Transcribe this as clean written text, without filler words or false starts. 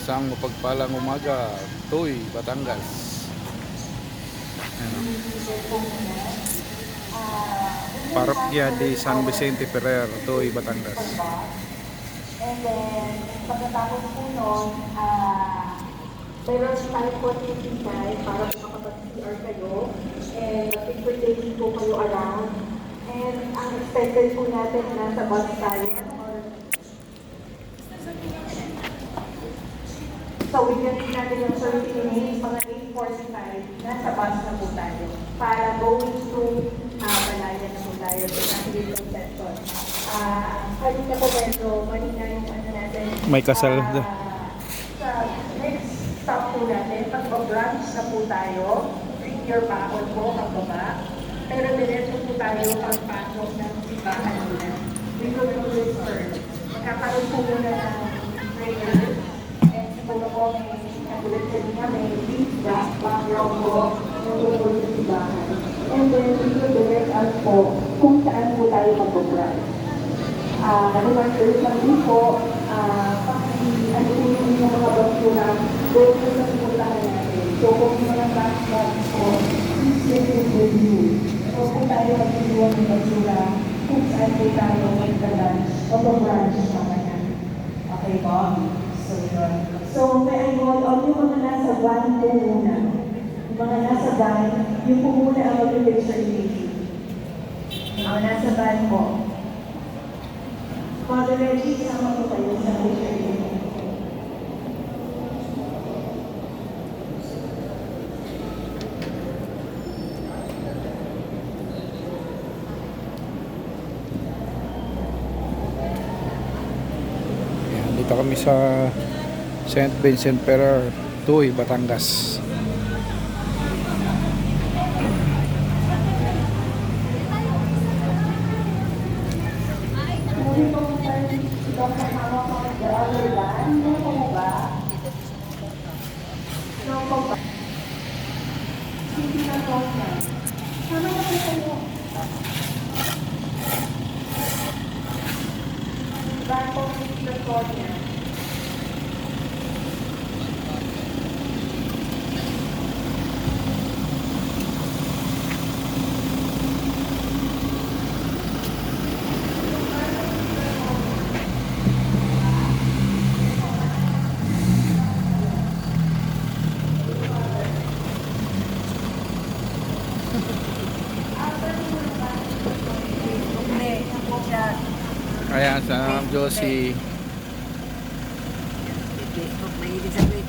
Isang mapagpalang umaga, Tuy, Batangas. Ano? Parokya di San Vicente Ferrer, Tuy, Batangas. And then, pagkatapos po nun, mayroon tayo po tinitay para makapag-CR kayo. And mag-entertain po kayo around. And ang expected po natin na sa bus tayo. So, bigyan din natin yung 30 minutes, mga 8:45, nasa bus na po tayo. Para going to Palayan na po tayo sa National Section. Kanina po medyo malina yung ano natin. May kasal. Sa next stop po natin, pag-branch na po tayo, bring your pakol po pagbaba. Pero diretso po tayo pagpasok ng simbahan muna. We will do this first. Magkakaroon po muna ng prayer. And siguro po may katulad kanina, may pizza, background po, yung tungkol sa simbahan. And then we will direct us po kung saan po tayo mag-branch. Reminders lang din po, ano po yung mga basura, doon po sa pupuntahan natin. So kung yung mga bags po, please get it with you. So kung tayo mag-iwan ng basura, kung saan po tayo mag-branch o mag-branch mamaya. Okay po? So yun. So may I call on yung mga nasa van po muna. Yung mga nasa van, yung po muna ang mag-picture taking. Ang nasa van po. Father Reggie, sama po kayo sa picture taking. Ayan, dito kami sa St. Vincent Ferrer, Tuy, Batangas. Muli po kung tayo dito kasama ko the other van, no po ba? No po ba? Sige na po na. Sama na po kayo. Van po dito po niya. Ayan, sa Josie. Facebook, mahilig sa Facebook.